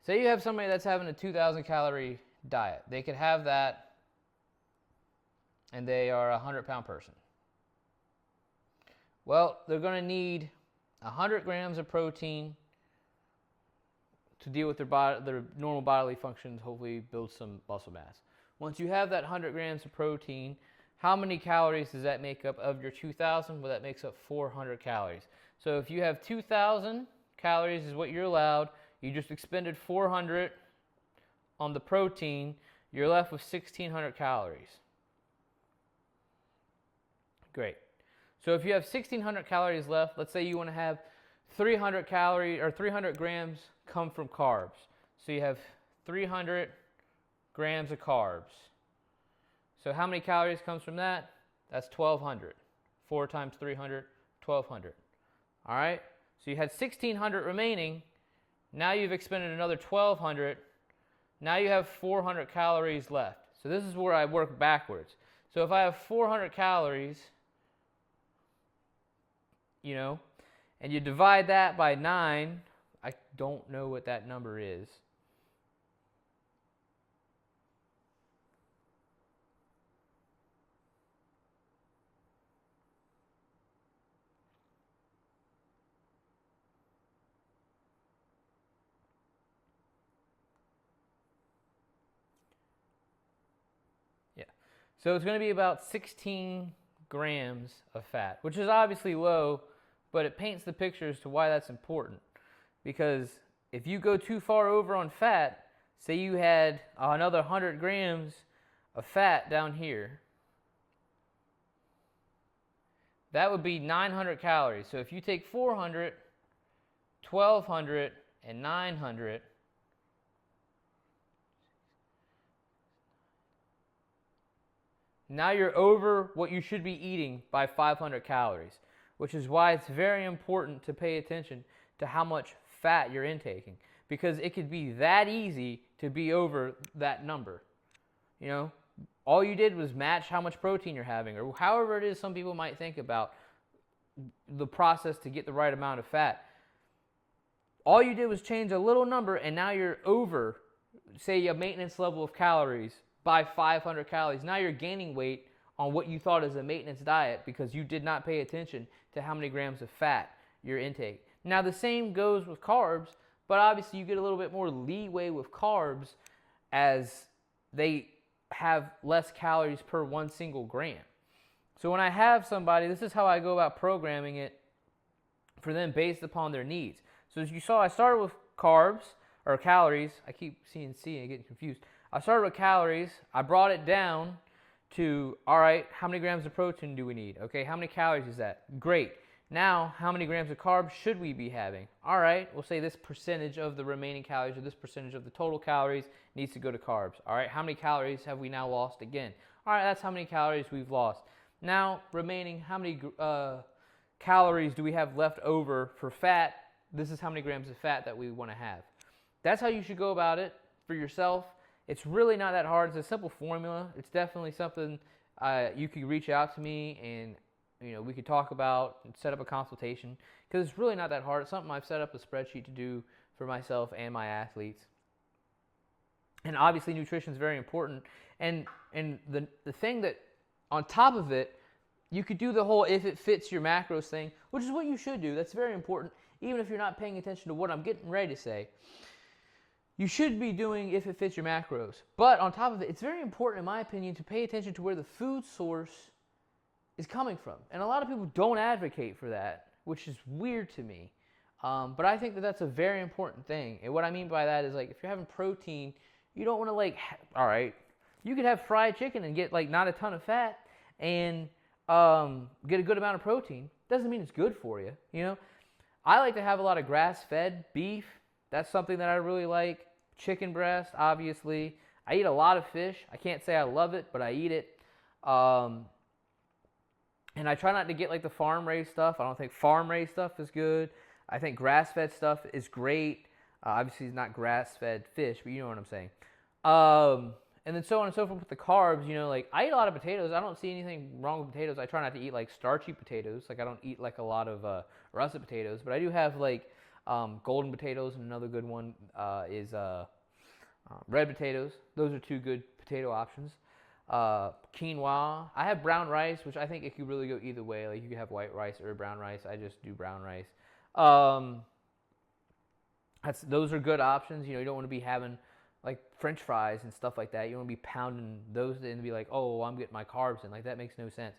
Say you have somebody that's having a 2,000 calorie diet. They could have that and they are a 100-pound person. Well, they're going to need 100 grams of protein to deal with their normal bodily functions, hopefully build some muscle mass. Once you have that 100 grams of protein, how many calories does that make up of your 2,000? Well, that makes up 400 calories. So if you have 2,000 calories is what you're allowed, you just expended 400 on the protein, you're left with 1,600 calories. Great. So if you have 1,600 calories left, let's say you want to have 300 calories or 300 grams come from carbs. So you have 300 grams of carbs. So how many calories comes from that? That's 1,200. 4 times 300, 1,200. All right? So you had 1,600 remaining. Now you've expended another 1,200. Now you have 400 calories left. So this is where I work backwards. So if I have 400 calories, and you divide that by 9, I don't know what that number is. Yeah. So it's going to be about 16 grams of fat, which is obviously low, but it paints the picture as to why that's important. Because if you go too far over on fat, say you had another 100 grams of fat down here, that would be 900 calories. So if you take 400, 1,200, and 900, now you're over what you should be eating by 500 calories, which is why it's very important to pay attention to how much fat you're intaking, because it could be that easy to be over that number. All you did was match how much protein you're having, or however it is some people might think about the process to get the right amount of fat. All you did was change a little number, and now you're over, say, a maintenance level of calories by 500 calories. Now you're gaining weight on what you thought is a maintenance diet because you did not pay attention to how many grams of fat you're intake. Now the same goes with carbs, but obviously you get a little bit more leeway with carbs as they have less calories per one single gram. So when I have somebody, this is how I go about programming it for them based upon their needs. So as you saw, I started with carbs, or calories. I keep seeing C and getting confused. I started with calories. I brought it down to, all right, how many grams of protein do we need? Okay, how many calories is that? Great. Now, how many grams of carbs should we be having? All right, we'll say this percentage of the remaining calories or this percentage of the total calories needs to go to carbs. All right, how many calories have we now lost again? All right, that's how many calories we've lost. Now, remaining, how many calories do we have left over for fat? This is how many grams of fat that we want to have. That's how you should go about it for yourself. It's really not that hard. It's a simple formula. It's definitely something you could reach out to me and we could talk about and set up a consultation, because it's really not that hard. It's something I've set up a spreadsheet to do for myself and my athletes. And obviously nutrition is very important. And the thing that on top of it, you could do the whole if it fits your macros thing, which is what you should do. That's very important, even if you're not paying attention to what I'm getting ready to say. You should be doing if it fits your macros. But on top of it, it's very important, in my opinion, to pay attention to where the food source is coming from. And a lot of people don't advocate for that, which is weird to me. But I think that that's a very important thing. And what I mean by that is, like, if you're having protein, you don't want to, all right, you could have fried chicken and get, not a ton of fat and get a good amount of protein. Doesn't mean it's good for you, I like to have a lot of grass-fed beef. That's something that I really like. Chicken breast, obviously. I eat a lot of fish. I can't say I love it, but I eat it. And I try not to get the farm-raised stuff. I don't think farm-raised stuff is good. I think grass-fed stuff is great. Obviously, it's not grass-fed fish, but you know what I'm saying. And then so on and so forth with the carbs. I eat a lot of potatoes. I don't see anything wrong with potatoes. I try not to eat starchy potatoes. I don't eat a lot of russet potatoes. But I do have Golden potatoes, and another good one is red potatoes. Those are two good potato options. Quinoa. I have brown rice, which I think it could really go either way. Like you could have white rice or brown rice. I just do brown rice. Um, those are good options. You know, you don't want to be having like French fries and stuff like that. You don't want to be pounding those in and be like, oh, well, I'm getting my carbs in. Like that makes no sense.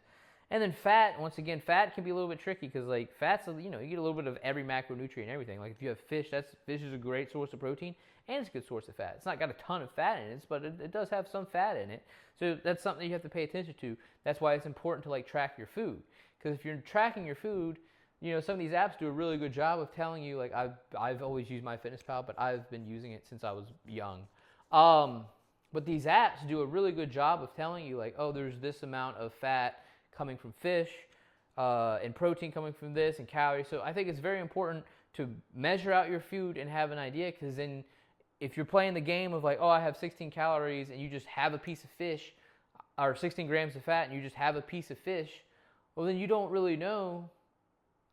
And then fat, once again, fat can be a little bit tricky because like fat's, you know, you get a little bit of every macronutrient and everything. Like if you have fish, fish is a great source of protein and it's a good source of fat. It's not got a ton of fat in it, but it does have some fat in it. So that's something you have to pay attention to. That's why it's important to like track your food. Because if you're tracking your food, you know, some of these apps do a really good job of telling you, like I've always used MyFitnessPal, but I've been using it since I was young. But these apps do a really good job of telling you, like, oh, there's this amount of fat coming from fish, and protein coming from this, and calories. So I think it's very important to measure out your food and have an idea, because then if you're playing the game of like, oh, I have 16 calories, and you just have a piece of fish, or 16 grams of fat, and you just have a piece of fish, well, then you don't really know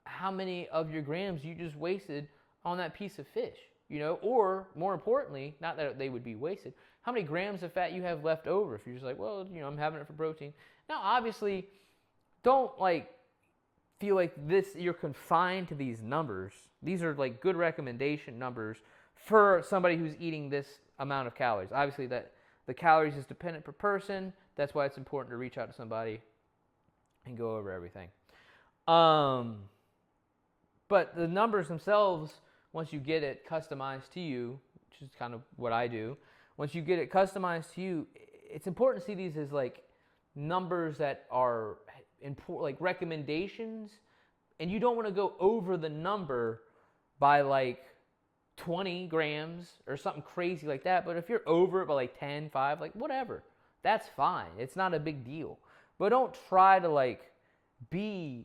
how many of your grams you just wasted on that piece of fish, you know, or more importantly, not that they would be wasted, how many grams of fat you have left over if you're just like, well, you know, I'm having it for protein. Now, obviously, don't like feel like this you're confined to these numbers. These are like good recommendation numbers for somebody who's eating this amount of calories. Obviously, that the calories is dependent per person. That's why it's important to reach out to somebody and go over everything. But the numbers themselves, once you get it customized to you, which is kind of what I do, once you get it customized to you, it's important to see these as like numbers that are important, like recommendations, and you don't want to go over the number by like 20 grams or something crazy like that. But if you're over it by like 10, 5, like whatever, that's fine. It's not a big deal. But don't try to like be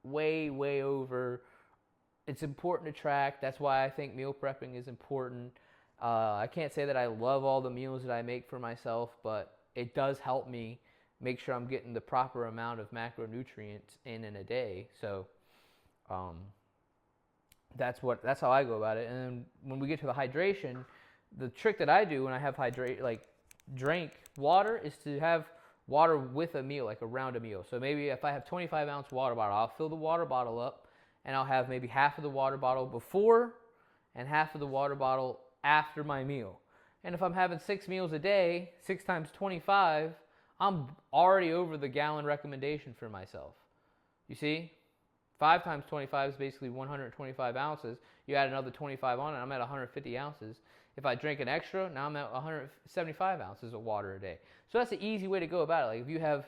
way, way over. It's important to track. That's why I think meal prepping is important. I can't say that I love all the meals that I make for myself, but it does help me make sure I'm getting the proper amount of macronutrients in a day. So that's how I go about it. And then when we get to the hydration, the trick that I do when I have drink water is to have water with a meal, like around a meal. So maybe if I have 25-ounce water bottle, I'll fill the water bottle up, and I'll have maybe half of the water bottle before and half of the water bottle after my meal. And if I'm having 6 meals a day, 6 times 25, I'm already over the gallon recommendation for myself. You see? 5 times 25 is basically 125 ounces. You add another 25 on it, I'm at 150 ounces. If I drink an extra, now I'm at 175 ounces of water a day. So that's the easy way to go about it. Like if you have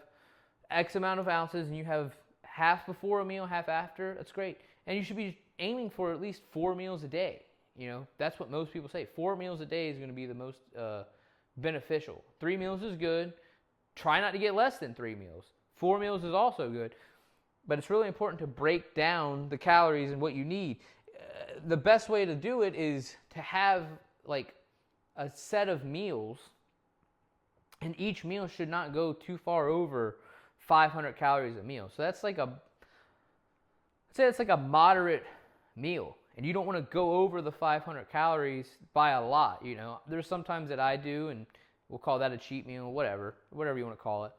X amount of ounces and you have half before a meal, half after, that's great. And you should be aiming for at least 4 meals a day. You know, that's what most people say. 4 meals a day is going to be the most beneficial. 3 meals is good. Try not to get less than 3 meals. 4 meals is also good. But it's really important to break down the calories and what you need. The best way to do it is to have like a set of meals, and each meal should not go too far over 500 calories a meal. So that's like I'd say it's like a moderate meal, and you don't want to go over the 500 calories by a lot. You know, there's sometimes that I do, and we'll call that a cheat meal, whatever you want to call it.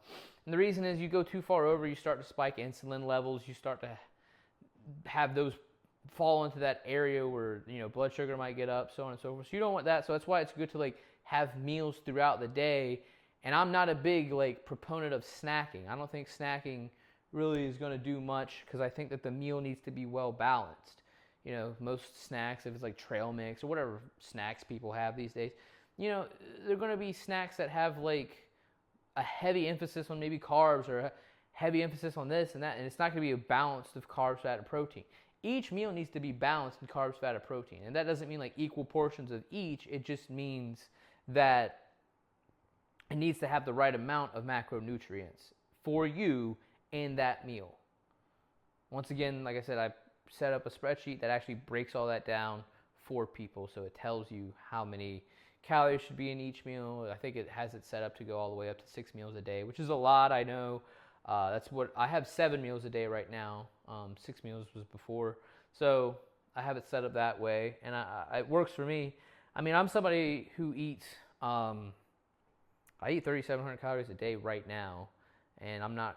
And the reason is you go too far over, you start to spike insulin levels, you start to have those fall into that area where, you know, blood sugar might get up, so on and so forth. So you don't want that. So that's why it's good to like have meals throughout the day. And I'm not a big like proponent of snacking. I don't think snacking really is going to do much, because I think that the meal needs to be well balanced. You know, most snacks, if it's like trail mix or whatever snacks people have these days, you know, they're going to be snacks that have like a heavy emphasis on maybe carbs, or a heavy emphasis on this and that, and it's not going to be a balance of carbs, fat, and protein. Each meal needs to be balanced in carbs, fat, and protein, and that doesn't mean like equal portions of each. It just means that it needs to have the right amount of macronutrients for you in that meal. Once again, like I said, I set up a spreadsheet that actually breaks all that down for people, so it tells you how many calories should be in each meal. I think it has it set up to go all the way up to 6 meals a day, which is a lot, I know. That's what I have, 7 meals a day right now. 6 meals was before. So I have it set up that way, and it works for me. I mean, I'm somebody who eats. I eat 3,700 calories a day right now, and I'm not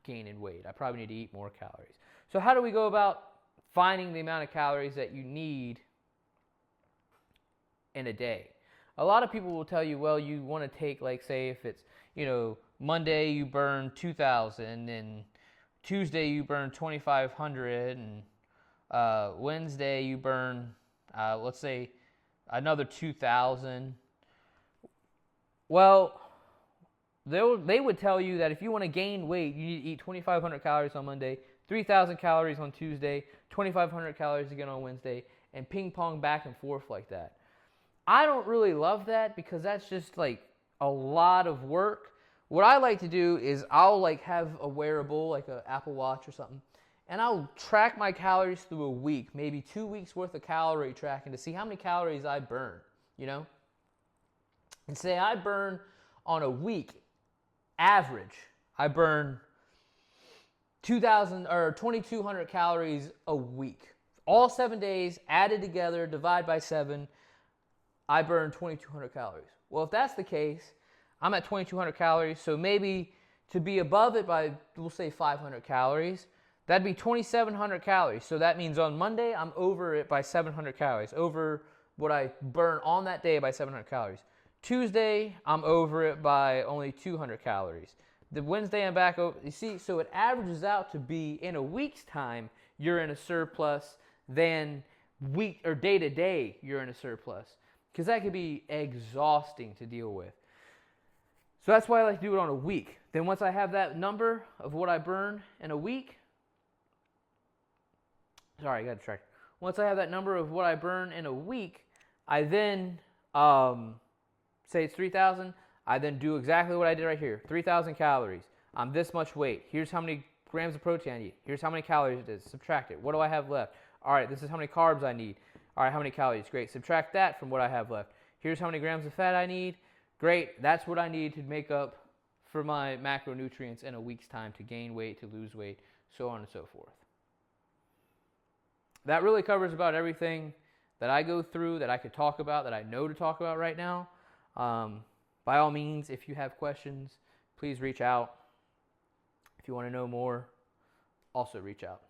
gaining weight. I probably need to eat more calories. So how do we go about finding the amount of calories that you need in a day? A lot of people will tell you, well, you want to take, like, say, if it's, Monday you burn 2,000, and Tuesday you burn 2,500, and Wednesday you burn, let's say, another 2,000. Well, they would tell you that if you want to gain weight, you need to eat 2,500 calories on Monday, 3,000 calories on Tuesday, 2,500 calories again on Wednesday, and ping pong back and forth like that. I don't really love that because that's just like a lot of work. What I like to do is I'll like have a wearable, like an Apple Watch or something, and I'll track my calories through a week, maybe 2 weeks worth of calorie tracking to see how many calories I burn, And say I burn on a week, average, I burn 2,000 or 2,200 calories a week. All 7 days added together, divide by 7, I burn 2,200 calories. Well, if that's the case, I'm at 2,200 calories, so maybe to be above it by, we'll say 500 calories, that'd be 2,700 calories. So that means on Monday, I'm over it by 700 calories, over what I burn on that day by 700 calories. Tuesday, I'm over it by only 200 calories. The Wednesday, I'm back over. You see, so it averages out to be in a week's time, you're in a surplus, than week or day to day, you're in a surplus. Because that could be exhausting to deal with. So that's why I like to do it on a week. Then once I have that number of what I burn in a week, sorry, I got to track. Once I have that number of what I burn in a week, I then, say it's 3,000, I then do exactly what I did right here. 3,000 calories. I'm this much weight. Here's how many grams of protein I need. Here's how many calories it is. Subtract it. What do I have left? All right, this is how many carbs I need. All right, how many calories? Great. Subtract that from what I have left. Here's how many grams of fat I need. Great. That's what I need to make up for my macronutrients in a week's time to gain weight, to lose weight, so on and so forth. That really covers about everything that I go through, that I could talk about, that I know to talk about right now. By all means, if you have questions, please reach out. If you want to know more, also reach out.